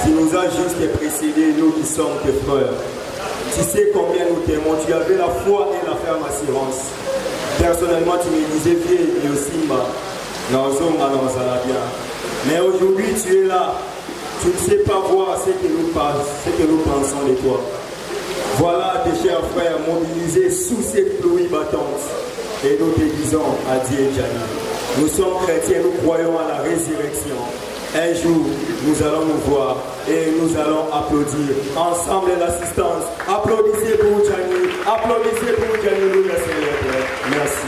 Tu nous as juste précédés, nous qui sommes tes frères. Tu sais combien nous t'aimons. Tu avais la foi et la ferme assurance. Personnellement, tu me disais, viens, et aussi, mais aujourd'hui, tu es là. Tu ne sais pas voir ce que nous pensons de toi. Voilà tes chers frères mobilisés sous cette pluie battante. Et nous te disons adieu, Jani. Nous sommes chrétiens, nous croyons à la résurrection. Un jour, nous allons nous voir et nous allons applaudir ensemble l'assistance. Applaudissez pour Jani. Applaudissez pour Jani, nous le célèbre. Merci.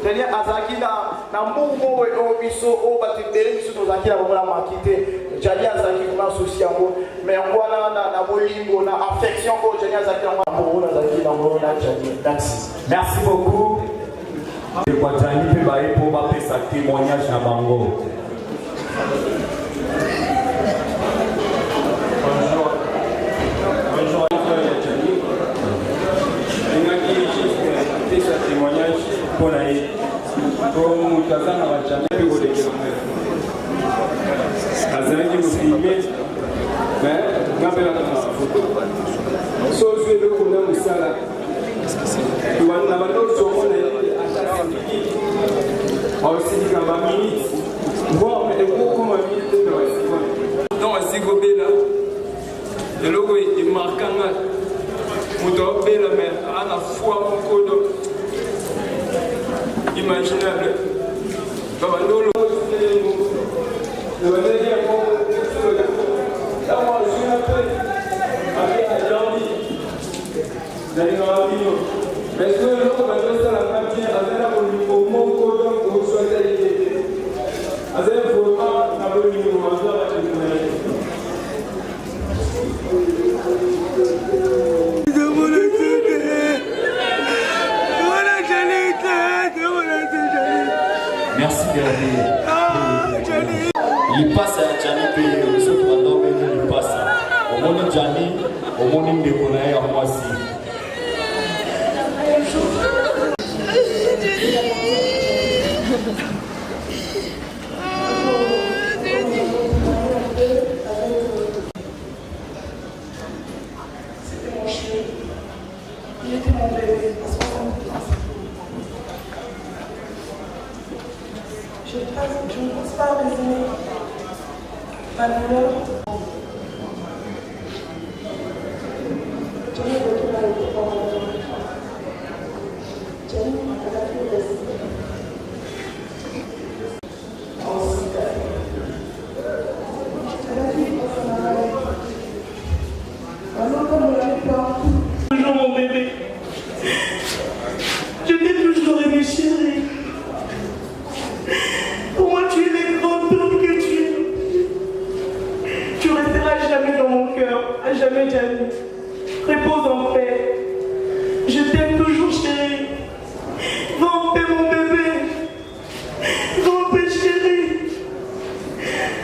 c'est-à-dire azaki na mbongo o biso o batibere biso tozaki na bongo na makite jali azaki na souci yango mais ngwana na bolingo na affection ko jali azaki na bongo na zaki na bongo na jali. Merci beaucoup. Et kwa jali pe bae po ba pesa témoignage na bango. Bonjour Jali. Un témoignage pour la comme Kazana va jamais vous dire. Kazana qui vous filme, mais n'appelle pas la photo. Sauf que le coup d'un moussala. Tu vas n'avoir d'autres sur mon aussi dit qu'en 20 minutes, voir mais comment minutes dans la Sigobela. Le logo est marquant. Mouto bela mais à la fois mon code imaginable. Merci il passe à Jani que ce pendant il passe. Au monde Jani, au monde de Konaï à moi aussi. C'était mon chéri. Il était mon bébé. Je ne pense pas résumer ma douleur. Jenny retourne à l'école. Jenny a la plus restée. Ensuite, elle a vu son maman. Maman, comme on l'avait partout. Toujours mon bébé. Je t'ai toujours aimé, chérie. Pour moi, tu es le grand homme que tu es. Tu resteras à jamais dans mon cœur, à jamais, Jani. Repose en paix. Je t'aime toujours, chérie. Va en paix, mon bébé. Va en paix, chérie.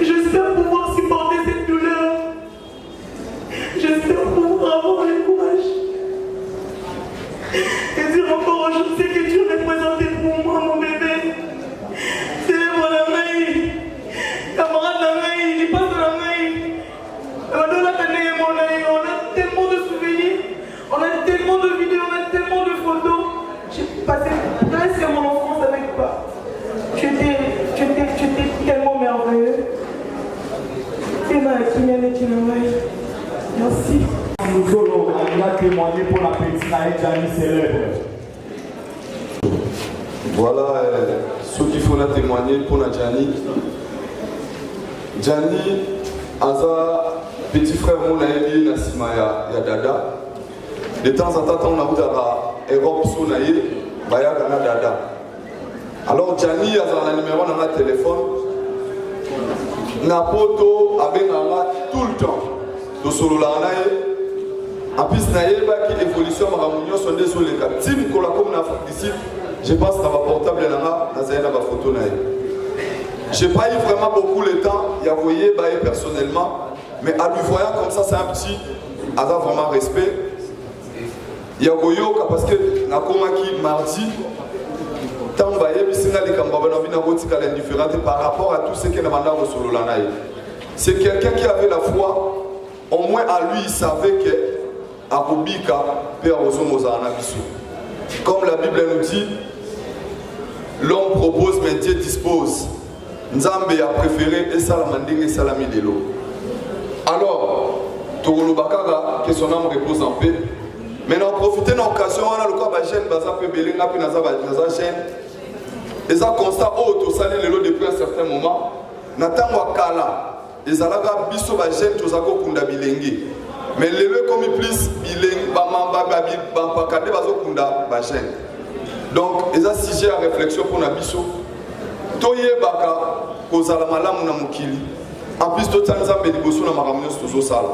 J'espère pouvoir supporter cette douleur. J'espère pouvoir avoir le courage. Et dire encore, je sais que tu es représenté pour moi, mon bébé. C'est mon ami. Camarade d'ami, il passe de l'ami. On a tellement de souvenirs, on a tellement de vidéos, on a tellement de photos. J'ai passé presque mon enfance avec toi. Tu étais tellement merveilleux. Merci. Nous allons témoigner pour la petite Jani célèbre. Voilà ce qu'il faut témoigner pour la Jani. Jani, Aza, petit frère mon ami Nassima ya Dada. De temps en temps, on a eu Europe Sonaï, Baya Gana Dada. Alors Jani, Aza, un numéro dans ma téléphone. Napoto avec tout le temps. De solo en plus, il y a une évolution, sont désolés. Team comme l'Afrique d'ici, je pense que dans ma portable, il y a ma photo. Je n'ai pas eu vraiment beaucoup le temps, il y a voyé personnellement, mais à lui voyant comme ça, c'est un petit, à vraiment respect. Il y a Goyoka parce que Nakomaki mardi, par rapport à tout ce qu'il a demandé au solo. C'est quelqu'un qui avait la foi, au moins à lui, il savait que Akobika peut comme la Bible nous dit, l'homme propose mais Dieu dispose. Nzambe a préféré et salamanding et salami de l'eau. Alors, Togolo Bakara, que son âme repose en paix. Maintenant, profitez de l'occasion, on a le corps de la chaîne, baza peu belé, n'a plus naza chaîne. Et ça constat, oh, tout ça, les lots depuis un certain moment. Nathan Wakala, les alaga biso ba chaîne, tout ça, kunda bilengi. Mais les lots comme plus bilengi, bampakade bazo kunda ba chaîne. Donc, et ça, si j'ai à réflexion pour la biso. Toye baka kozala malamu na mukili en plus to tsanza be liboso na makambo nyonso sala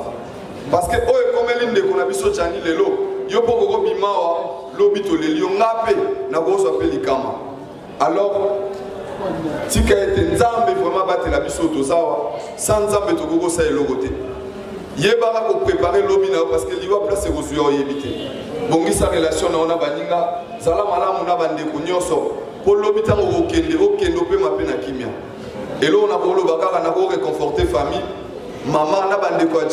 parce que oyo komeli ndeko na biso tshani lelo yo poko ko bimawa lobi to lelio ngape na ko so apeli kama alors tika ete nzambe vraiment battre la biso to sawa sans nzambe to ko sa eloko te yebaka ko préparer lobi na parce que liwa place ko suyo yebite bongisa relation na ona baninga zala malamu na bandeko nyonso pour l'hôpital au Kende, au Kende, au Pema Kimia. Et là, on a pour le Bakar, on a réconforté famille. Maman, n'a pas de quoi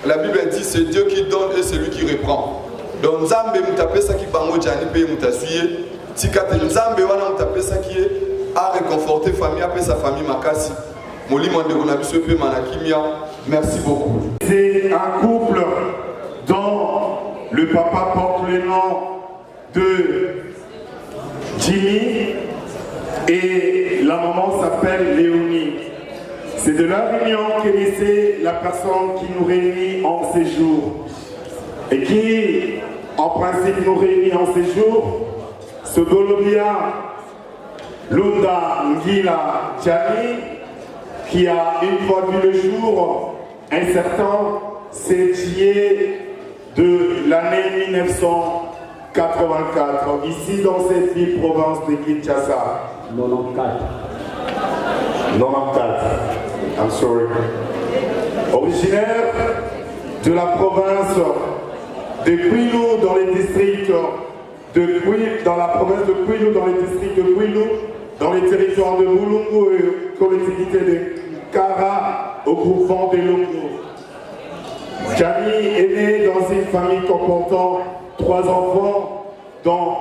la Bible dit c'est Dieu qui donne et c'est lui qui reprend. Donc, Nzambe mutape ça qui bango Djani paye mutasuye. Tikate Nzambe wana mutape ça qui est à réconforter famille, après sa famille Makasi. Moli mande konabiso pe manakimia. Merci beaucoup. C'est un couple dont le papa porte le nom de Jimmy et la maman s'appelle Léonie. C'est de leur union qu'est née la personne qui nous réunit en séjour et qui, en principe, nous réunit en séjour. Ce Golobia Lunda Ngila Tchani, qui a une fois vu le jour incertain, c'est de l'année 1984, ici dans cette ville province de Kinshasa. 94, I'm sorry. Originaire de la province de Kwilu dans les districts dans la province de Kwilu, dans les districts de Kwilu, dans les territoires de Boulungu et collectivité de Kara au groupement de Lungu. Jani est né dans une famille comportant 3 enfants, dont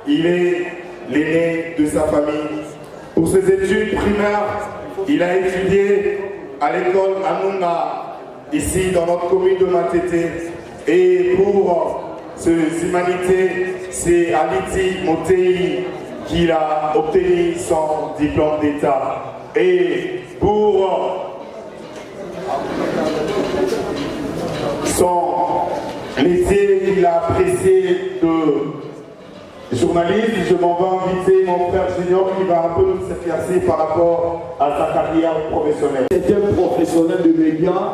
il est l'aîné de sa famille. Pour ses études primaires, il a étudié à l'école Anunga, ici dans notre commune de Matete. Et pour ses humanités, c'est à Liti Motei qu'il a obtenu son diplôme d'État. Et pour son métier qu'il a apprécié de journaliste, je m'en vais inviter mon frère Junior qui va un peu nous éclaircir par rapport à sa carrière professionnelle. C'était un professionnel de médias.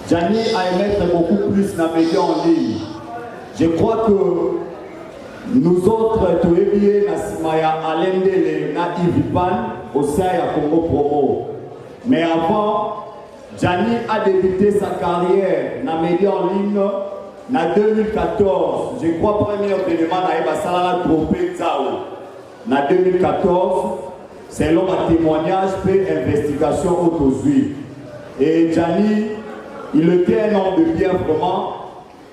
Jani a émettre beaucoup plus dans les médias en ligne. Je crois que nous autres, Toébie, Nassimaya, Alendele, Naïvipan, au Saya Congo Promo. Mais avant, Jani a débuté sa carrière dans les médias en ligne en 2014. Je crois premier événement dans Salala Trompé Zao. En 2014, selon un témoignage, fait investigation autosuivie. Et Jani, il était un homme de bien vraiment,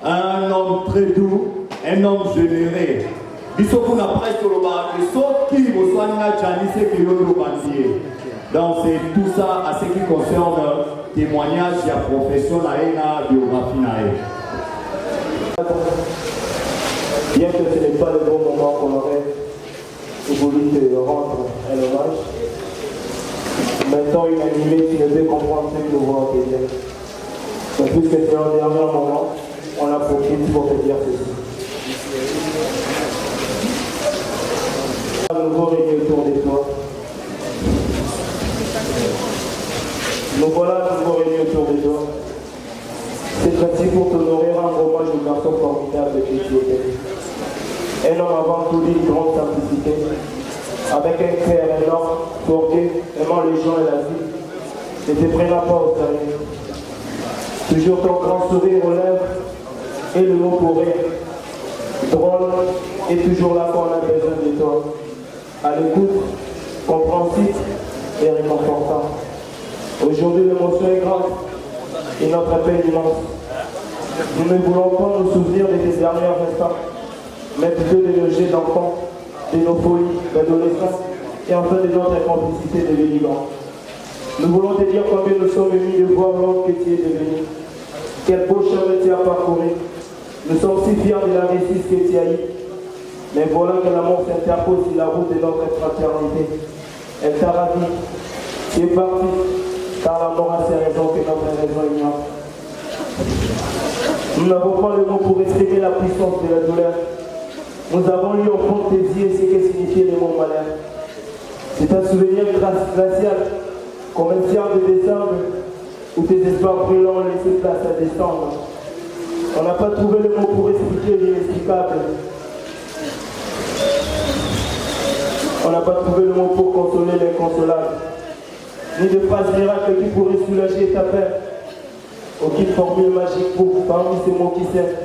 un homme très doux, un homme généreux. Bisoko na presse sur le bar, et sauf qui vous soigne Jani, c'est que l'on bandier. Donc c'est tout ça à ce qui concerne le témoignage de la profession, la biographie. Bien que ce n'est pas le bon moment qu'on aurait voulu te rendre un hommage, maintenant inanimé, tu ne peux comprendre ce que nous voulons te dire. Donc puisque c'est un dernier moment, on a profité pour te dire ceci. À nouveau réunis autour de toi. Nous voilà toujours réunis autour de toi. C'est ainsi pour t'honorer, rendre hommage au garçon formidable que tu étais. Un homme avant tout d'une grande simplicité, avec un cœur énorme, forgé, aimant les gens et la vie, ne te prenant pas au sérieux. Toujours ton grand sourire aux lèvres et le mot pour rire. Drôle et toujours là quand on a besoin de toi. À l'écoute, compréhensif et réconfortant. Aujourd'hui, l'émotion est grande et notre paix est immense. Nous ne voulons pas nous souvenir de tes derniers instants, mais plutôt de nos jets d'enfants, de nos folies, d'adolescence et enfin de notre complicité de véligants. Nous voulons te dire combien nous sommes émus de voir l'homme que tu es devenu. Quel beau chemin tu as parcouru. Nous sommes si fiers de la réussite que tu as eue. Mais voilà que la mort s'interpose sur la route de notre fraternité. Elle t'a ravi. Tu es parti, car la mort a ses raisons que notre raison ignore. Nous n'avons pas le mot pour exprimer la puissance de la douleur. Nous avons lu au fond de tes yeux ce que signifiait le mot malheur. C'est un souvenir glacial, comme un ciel de décembre, où tes espoirs brûlants ont laissé place à décembre. On n'a pas trouvé le mot pour expliquer l'inexplicable. On n'a pas trouvé le mot pour consoler l'inconsolable. Ni de phrases miracles qui pourraient soulager ta peine. Aucune formule magique pour parmi ces mots qui s'aiment.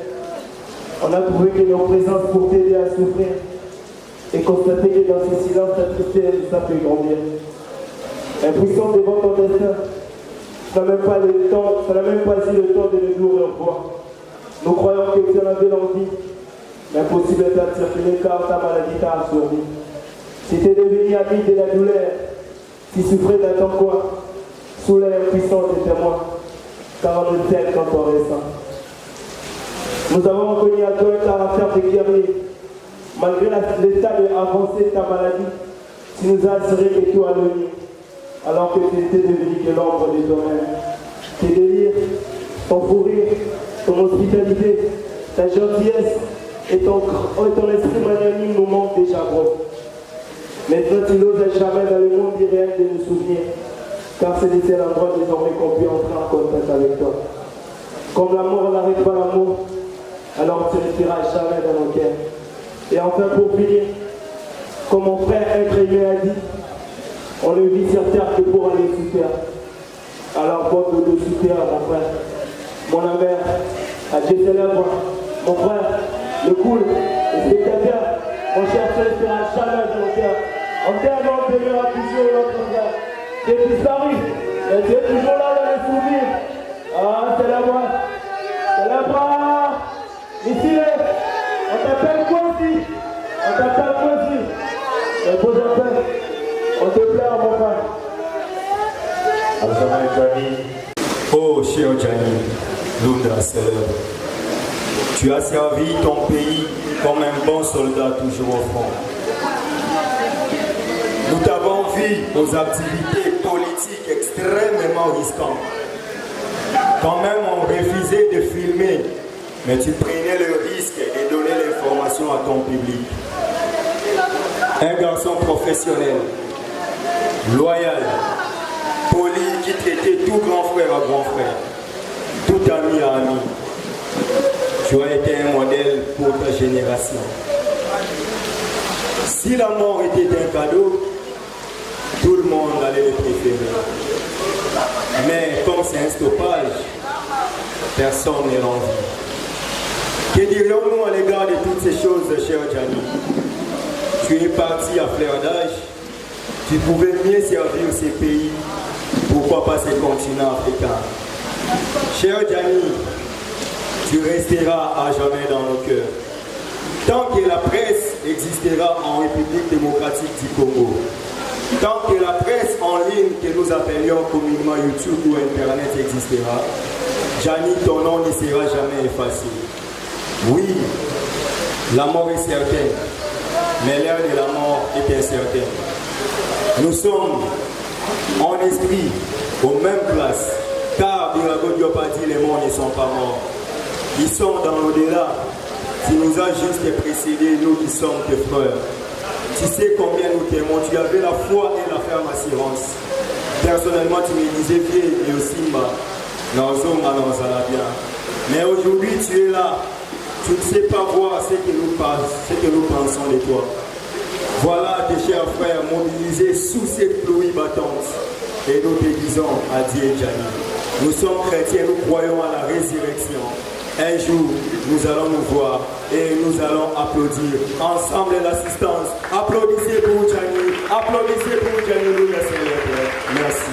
On a trouvé que nos présences pour t'aider à souffrir et constater que dans ce silence, ta tristesse, ça peut grandir. Impuissant devant ton destin, ça n'a même pas eu le temps de nous revoir. Nous croyons que tu en avais l'envie, mais impossible de faire circuler car ta maladie t'a absorbé. Si tu es devenu ami de la douleur, tu souffrais dans ton coin, sous l'impuissance des témoins, car on ne t'aime quand on ressent. Nous avons reconnu à toi un caractère de guerrier. Malgré l'état avancé de ta maladie, tu nous as assuré que tout allait mieux, alors que tu étais devenu que l'ombre de toi-même. Tes délires, ton fou rire, ton hospitalité, ta gentillesse et ton esprit magnanime nous manquent déjà gros. Maintenant, tu n'oses jamais dans le monde irréel de nous souvenir, car c'est de cet endroit désormais qu'on peut entrer en contact avec toi. Comme la mort n'arrête pas l'amour, alors tu ne seras jamais dans nos cœurs. Et enfin, pour finir, comme mon frère être aimé a dit, on ne vit sur terre que pour aller sous terre. Alors, bonne de sous terre, mon frère. Mon amère, à Dieu célèbre, mon frère, le cool, le spectateur, mon cher frère sera jamais dans nos cœurs. En terre, on demeurera toujours notre frère. Tu es disparu, mais tu es toujours là dans les souvenirs. Ah, c'est la voix, c'est la bras. Ici, on t'appelle quoi aussi? On t'appelle quoi aussi? Mais pose un peu, on te plaît, mon frère. Alzheimer Johnny. Oh, cher Johnny, Lunda célèbre. Tu as servi ton pays comme un bon soldat toujours au front. Nous t'avons vu aux activités politiques extrêmement risquantes. Quand même, on refusait de filmer, mais tu prenais le risque de donner l'information à ton public. Un garçon professionnel, loyal, poli, qui traitait tout grand frère à grand frère, tout ami à ami. Tu as été un modèle pour ta génération. Si la mort était un cadeau, tout le monde allait le préférer. Mais comme c'est un stoppage, personne n'est l'envie. Que dirions-nous à l'égard de toutes ces choses, cher Johnny? Tu es parti à fleur d'âge, tu pouvais mieux servir ces pays, pourquoi pas ces continents africains. Cher Johnny, tu resteras à jamais dans nos cœurs. Tant que la presse existera en République démocratique du Congo, tant que la presse en ligne que nous appelions communément YouTube ou Internet existera, Johnny, ton nom ne sera jamais effacé. Oui, la mort est certaine, mais l'heure de la mort est incertaine. Nous sommes en esprit aux mêmes places, car Birago Diop a dit les morts ne sont pas morts. Ils sont dans l'au-delà. Tu nous as juste précédés, nous qui sommes tes frères. Tu sais combien nous t'aimons, tu avais la foi et la ferme assurance. Personnellement, tu me disais, viens, et aussi, bien. Mais aujourd'hui, tu es là. Tu ne sais pas voir ce que nous pensons de toi. Voilà tes chers frères mobilisés sous cette pluie battante. Et nous te disons adieu, Jani. Nous sommes chrétiens, nous croyons à la résurrection. Un jour, nous allons nous voir et nous allons applaudir ensemble l'assistance. Applaudissez pour Jani. Applaudissez pour Jani, nous le célèbrons. Merci.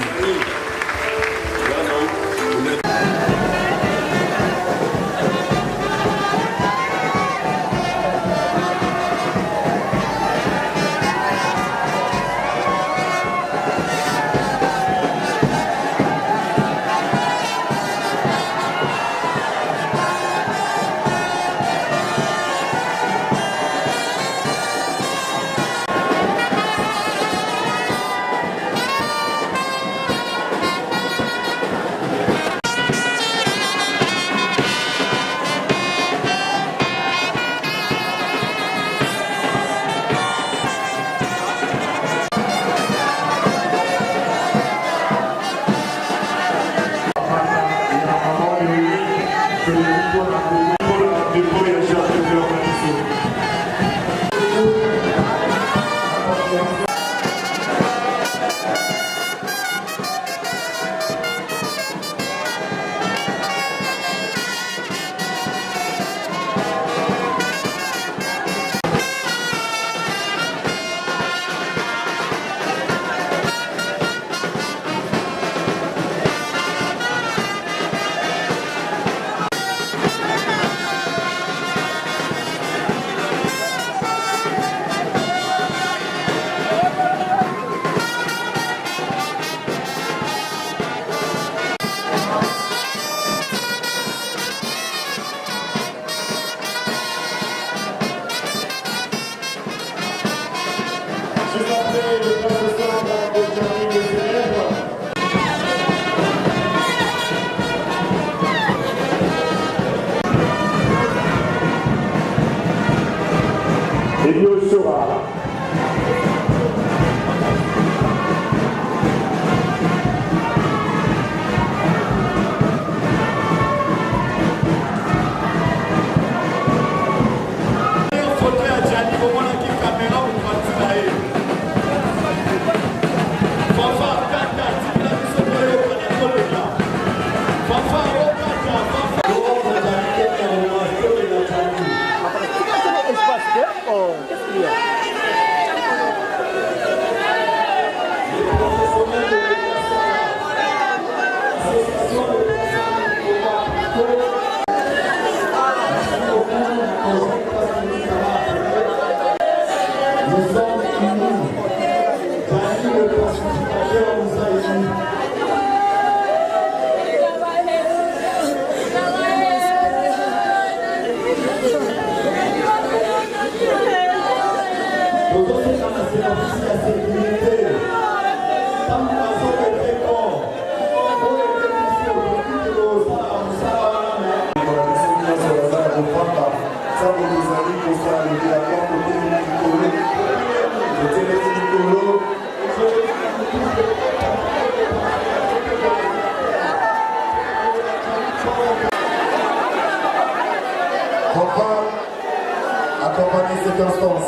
Accompagner cette instance.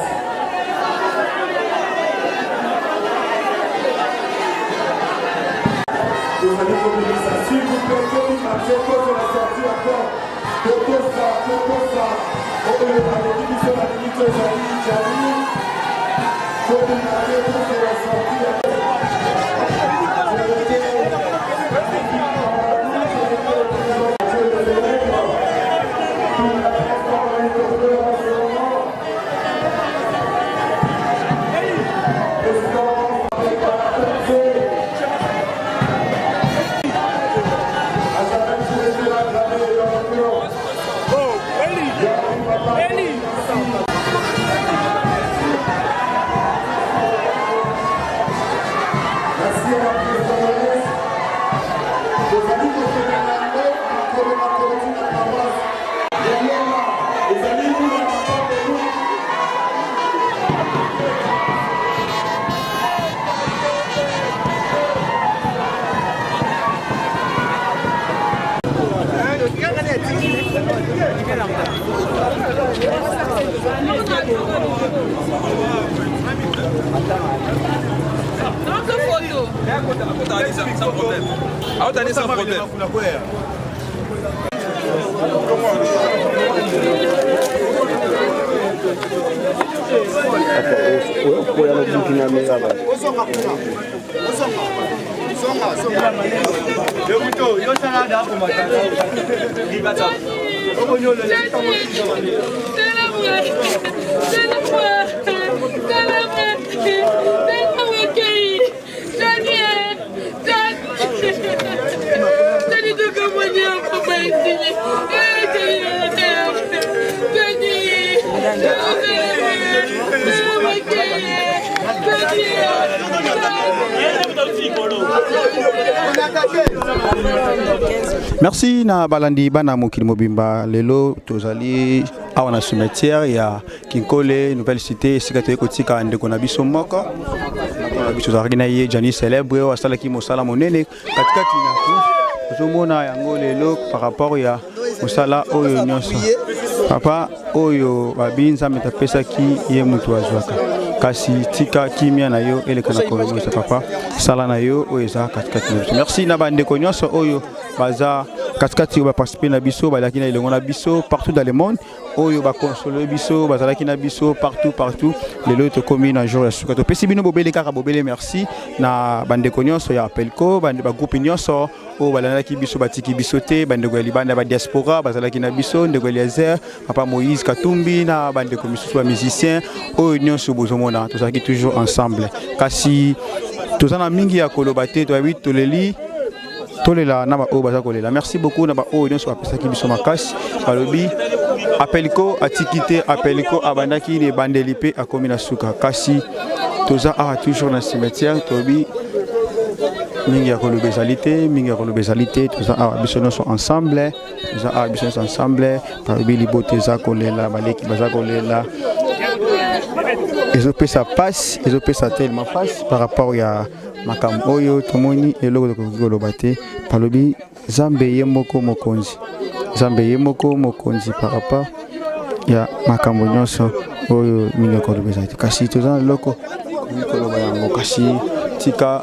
Vous allez communiquer ça. S'il vous plaît, communiquez de la sortie encore. Toto ça. On peut le parler de la limite Jali. Communiquez de la sortie. Merci. aller sans problème. Alors, t'as sans problème. Merci na balandi bana mokili mobimba lelo tozali awa na cimetière ya Kinkole nouvelle cité sikate kotika ndeko na biso moko na biso zaki na ye Jani célèbre wa sala ki mosala monene katikati na tozomona yango lelo par rapport ya mosala oyo nyonso papa oyo babinza metapesa ki ye mutu azwaka kasi tika kimia na yo eleka na kolonisa papa sala na yo oyo eza katikati na biso merci na bandeko nyonso oyo baza katikati ba participer na biso balaki na elongo na biso partout dans le monde oyo ba consoler biso bazalaki na biso partout lelo to komi na jour ya suka to pesi bino bobele kaka bobele merci na bandeko nyonso ya Pelko bande ba groupe nyonso o balanaki biso batiki biso te bandeko ya libanda ba diaspora bazalaki na biso ndeko Eliezer papa Moïse Katumbi na bandeko misusu ba musicien oyo nyonso bozomona tozalaki toujours ensemble kasi tozana mingi ya kolobate to abi toleli tolela na ba o baza kolela merci beaucoup na ba o nyonso apesaki biso makasi balobi Apelko atikite Apelko abandaki ne bandeli pe akomi na suka kasi toza a toujours na cimetière tobi mingi ya kolobezalité mingi ya kolobezalité toza a biso nyonso ensemble toza a biso nyonso ensemble balobi libote za kolela baleki baza kolela ezopesa passe ezopesa tellement passe par rapport ya makam oyo tomoni eloko kokoloba te palobi Zambe ye moko mokonzi Zambe ye moko mokonzi par rapport ya makambo nyonso oyo mingi kolobeza te kasi toza loko koloba yango kasi tika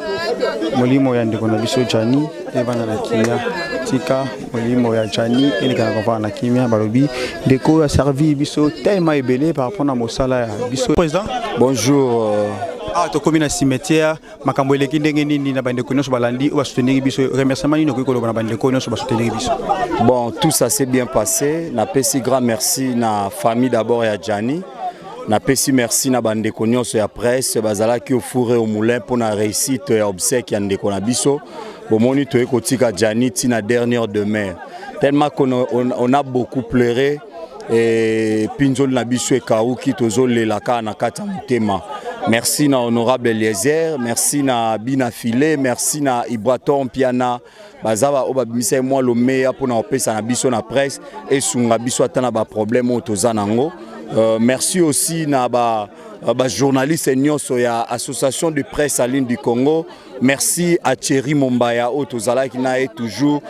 molimo ya ndeko na biso Jani evana na kimia tika molimo ya Jani eleka na kova na kimia balobi ndeko ya servi biso tellement ebele par rapport na mosala ya biso président bonjour to komi na cimetière makambo eleki ndenge nini na bandeko nyonso balandi o soutenir biso remerciement nini okoki koloba na bandeko nyonso ba soutenir biso bon tout ça s'est bien passé na pesi grand merci na famille d'abord ya Jani na pesi merci na bandeko nyonso ya presse bazalaki au four et au moulin pour na réussite ya obsèque ya ndeko na biso bomoni to ekotika Jani tina dernière demeure tellement qu'on a beaucoup pleuré et pinzol na biso e kauki tozolela ka na kata mutema. Merci na honorable Eliezer, merci na Bina Filé, merci na Ibraton Piana bazaba obabimisa moi le meilleur pour na opesa na biso na presse et sunga biso atana ba problème otoza nango. Merci aussi na ba journaliste nyonso ya association de presse en ligne du Congo. Merci à Thierry Mombaya otozala qui na toujours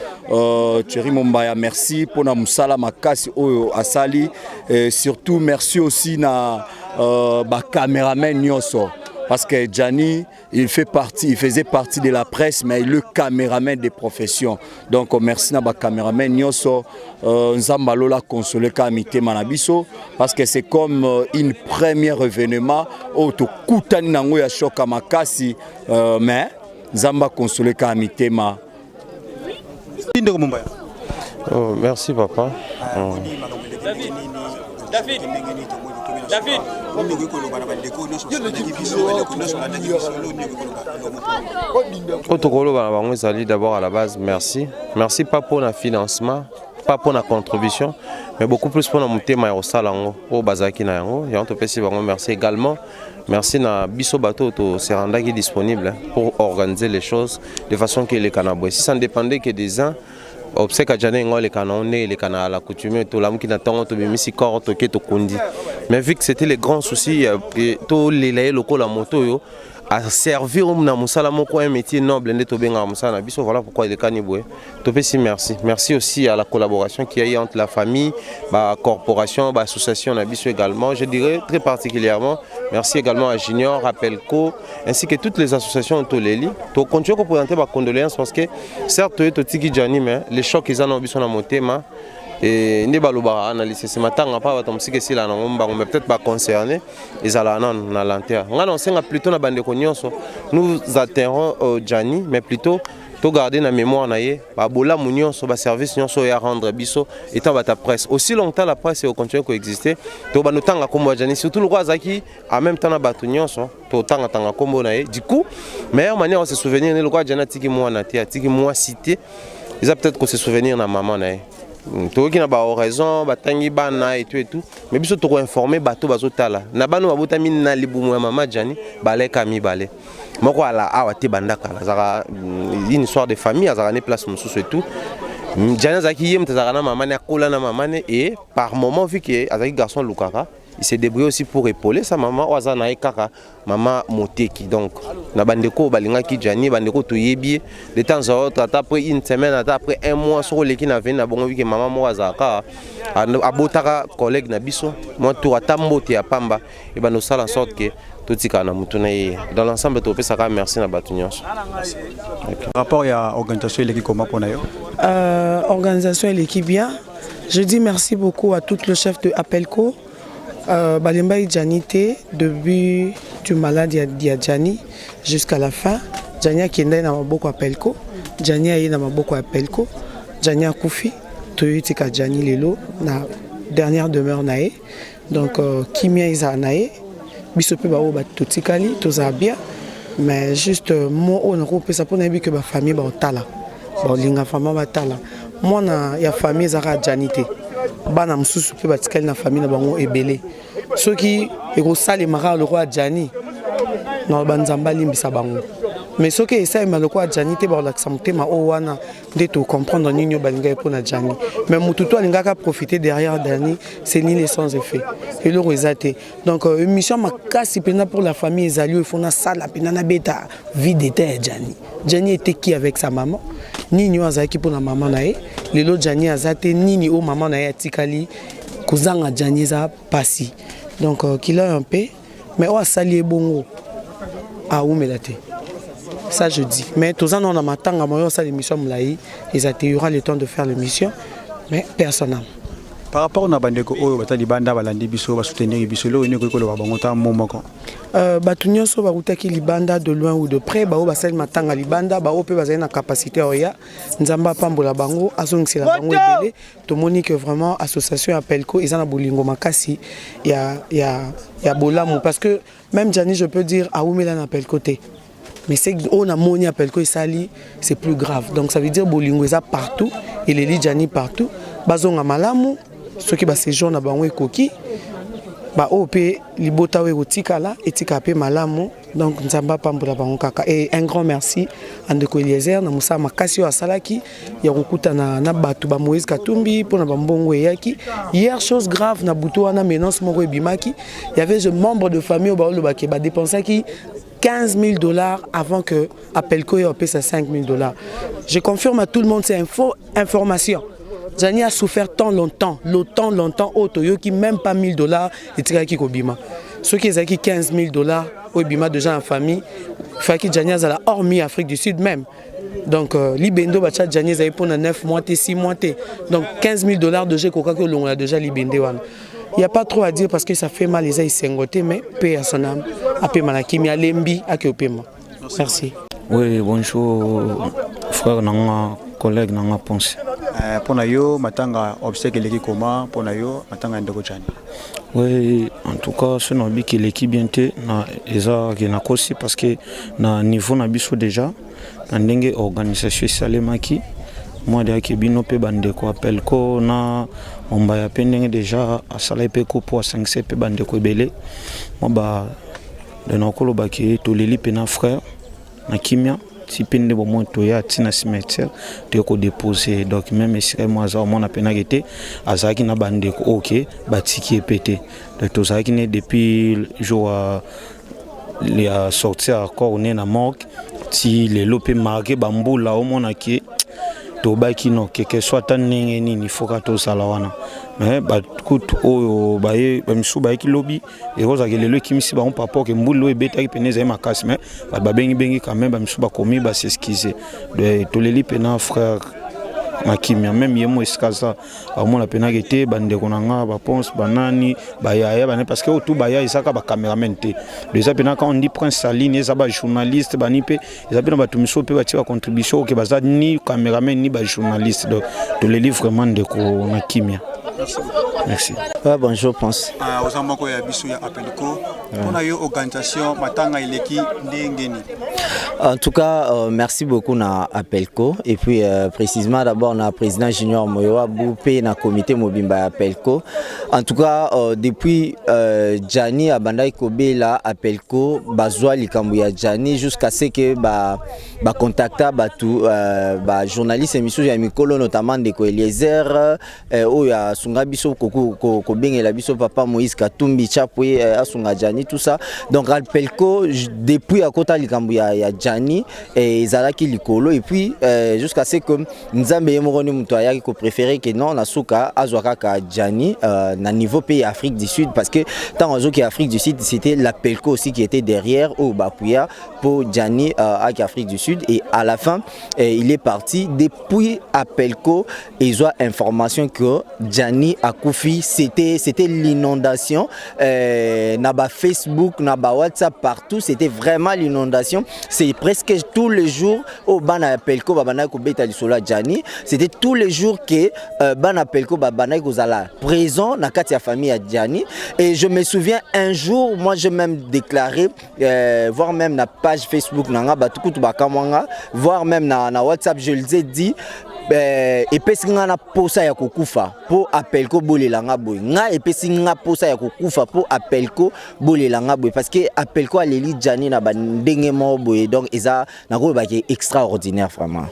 Thierry Mombaya merci pour na musala makasi oyo asali et surtout merci aussi na ba caméraman nyonso parce que Jani il faisait partie de la presse mais il est le caméraman de profession donc merci na ba caméraman nyonso nzamba lola consoler ka mitema na biso parce que c'est comme une première événement auto kutani nango ya shoka makasi mais nzamba consoler ka mitema. Oh, merci papa. David. D'abord à la base, merci. Merci pas pour le financement, pas pour la contribution, mais beaucoup plus pour notre thème au Salango, au Bazaki Nayango. Merci également. Merci na Biso Bateau to Seranda qui est disponible pour organiser les choses de façon que les Canabouais. Si ça ne dépendait que des uns, obsèque à Jani ngol les canons les canals la coutume tout l'amour qui n'attend tout bimisi corps tout qui tout condi mais vu que c'était les grands soucis tout les locaux la moto yo a servir na musala moko un métier noble ndé to benga musala biso voilà pourquoi il est caniboué to si merci aussi à la collaboration qu'il y a eu entre la famille la corporation l'association na biso également je dirais très particulièrement merci également à Junior à Pelco ainsi que toutes les associations to leli to continuer à présenter ma condoléances parce que certes to tiki Jani mais les chocs ils en ont biso na motema et ne baloba analyser ce matin on pas batom sike sila na ngomba mais peut-être pas concerné ils ala non na lanterre ngana on senga plutôt na bande ko nyonso nous atterrons Jani mais plutôt to garder na mémoire na ye ba bola nyonso ba service nyonso ya rendre biso étant ba ta presse aussi longtemps la presse continue à exister to ba notanga kombo Jani surtout le roi zaki en même temps na batu nyonso to tanga kombo na ye du coup meilleure manière de se souvenir le roi Jani tiki moi na te tiki moi cité ils a peut-être que se souvenir na maman na ye tout qui n'a pas raison batangi bana et tout mais biso to informer bato bazotala na bano babota mina libumu ya mama Jani balé kami balé moko ala awa te bandaka zaka une histoire de famille azaka ne place mususu et tout Jani zaki yem tazaka na mama ne kola na mama ne et par moment vu que azaki garçon lukaka il s'est débrouillé aussi pour épauler sa maman wazana e kaka maman moteki donc na bandeko balinga ki Jani bandeko to yebi de temps en temps après une semaine après un mois sur les qui na venu na bongo vi que maman mo wazaka abotaka collègue na biso moi to atambote ya pamba et ba no sala en sorte que tout tika na mutuna ye dans l'ensemble to pesa ka merci na batunyos rapport ya organisation l'équipe comment pour nayo organisation l'équipe bien je dis merci beaucoup à tout le chef de Apelco Balemba Jani depuis du malade ya Jani jusqu'à la fin Jani a kienda na maboko Apelco Jani a na maboko Apelco Jani a kufi toyotika Jani lelo na dernière demeure nae donc kimia isa nae biso pe ba o ba totikali toza bien mais juste mo on a ça pour nabi que ba famille ba otala ba linga famille ba tala moi na ya famille zara Jani bana mususu pe batikali na famille na bango ebele soki ekosala mara le roi Jani na banzamba limbisa bango mais soki esa ma le roi Jani te ba la motema o wana nde to comprendre nini balinga pour na Jani mais mutu to alingaka profiter derrière Jani c'est ni les sans effet et le rezate donc une mission makasi pena pour la famille ezali il faut na sala pena na beta vie d'état Jani Jani était qui avec sa maman nini azaki pour la maman nae lelo Jani azate nini o maman nae atikali kozanga Jani za pasi donc qu'il a un peu mais o asali bongo a oumelate ça je dis mais tous en on a matanga moyo ça l'émission mlaï ils aura le temps de faire l'émission mais personnel par rapport na bandeko oyo batali banda balandi biso ba soutenir biso lo ni ko ko ba ngota momoko batu nyonso bakutaki libanda de loin ou de près bao basali matanga libanda bao pe bazali na capacité oya nzamba pambola bango azongisela bango ebele tomoni que vraiment association Apelco ils en a bolingo makasi ya bolamu parce que même Jani je peux dire a oumela na Apelco te mais c'est on a moni Apelco isali c'est plus grave donc ça veut dire bolingo eza partout et les Jani partout bazonga malamu ceux qui ba séjour na bango ekoki ba op libota we otikala etika pe malamu donc nzamba pambola bango kaka et un grand merci à Ndeko Eliezer na musa makasi wa salaki ya kokuta na batu ba Moïse Katumbi pour na bambongo yaki hier chose grave na buto wana menace moko ebimaki il y avait un membre de famille au baolo ba ke ba dépenser qui $15,000 avant que Apelco ait payé 5,000 $. Je confirme à tout le monde, c'est information. Jani a souffert tant longtemps, au Toyo qui même pas $1,000 et tiraki kobima. Ceux qui ont 15,000 $, au bima déjà en famille, fait que Jani a hormis Afrique du Sud même. Donc libendo bacha Jani a pour 9 mois, 6 mois. Donc 15,000 $, de jeu coca que l'on a déjà libendé. Il n'y a pas trop à dire parce que ça fait mal les ailes sengoté, mais paix à son âme, à paix malakimi, à lembi, à kéopéma. Merci. Oui, bonjour, frère Nanga, collègue Nanga Ponce. Pour nous, matanga obstacle l'équipe comment pour nous, matanga ndoko Jani. Oui, en tout cas, ce n'est pas l'équipe bien té, na eza qui na kosi parce que na niveau na biso déjà, na ndenge organisation salemaki. Moi déjà bino pe bande ko Apelco na omba ya pendenge déjà a sala pe ko po 5 pe bande ko belé moi ba de na kolo ba ki to leli pe na frère na kimia tipende bon moi toya tina cimetière to ko déposer donc même si moi ça on a peine été azaki na bande ko OK batiki pété donc to ça qui né depuis jour les a sorti encore on est na morgue si les lopé marqué bambula au mona qui to ba qui non que soit tan nini faut ka to sala wana mais ba kut o ba ye ba misu ba ki lobby et rosa que le qui misi ba on papa que mbulu e beta ki peneza ma casse mais ba bengi quand même ba misu ba komi ba s'excuser de to les pena frère makimia même yemo eskaza au la pena gete bande konanga ba ponce banani ba ya ba parce que tout ba ya isaka ba cameraman te déjà pena quand on dit prince Saline ça ba journaliste ba ni pe ça pena ba tumiso pe ba tia contribution que ba za ni cameraman ni ba journaliste donc to les livres vraiment de ko makimia. Merci. Ouais, bonjour, pense. Aux amoko ya biso ya Apelco. On a eu organisation matanga ileki ndengeni. En tout cas, merci beaucoup na Apelco et puis précisément d'abord na président Junior Moyoa Boupé na comité Mobimba Apelco. En tout cas, depuis Jani abandai kobela Apelco bazwa likambu ya Jani jusqu'à ce que ba contacta ba tout ba journaliste émission ya mikolo notamment de ko Eliezer o ya sunga biso ko bengela biso papa Moïse Katumbi Chapwe asunga Jani tout ça. Donc Apelco depuis à kota likambu ya Jani et Zalaki likolo et puis jusqu'à ce que Nzambe yemoroni muto ayaki ko préférer que non na suka azwaka ka Jani na niveau pays Afrique du Sud parce que tant en qui Afrique du Sud c'était l'Apelco aussi qui était derrière au Bapuya pour Jani à Afrique du Sud et à la fin il est parti depuis Apelco et ils ont information que Jani a Koufi c'était l'inondation na ba Facebook na ba WhatsApp partout c'était vraiment l'inondation. C'est presque tous les jours au Bana Apelco babana ko beta lisola Jani, c'était tous les jours que Bana Apelco babana ko zala présent na kati ya famille ya Jani et je me souviens un jour moi je même déclaré voire même na page Facebook nanga batukutu bakamwanga voire même na WhatsApp je le ai dit epesi nga na posa ya kokufa po Apelco bolelanga boy nga epesi nga posa ya kokufa po Apelco bolelanga boy parce que Apelco aleli Jani na bandenge mo boy donc eza na ko ba extraordinaire vraiment.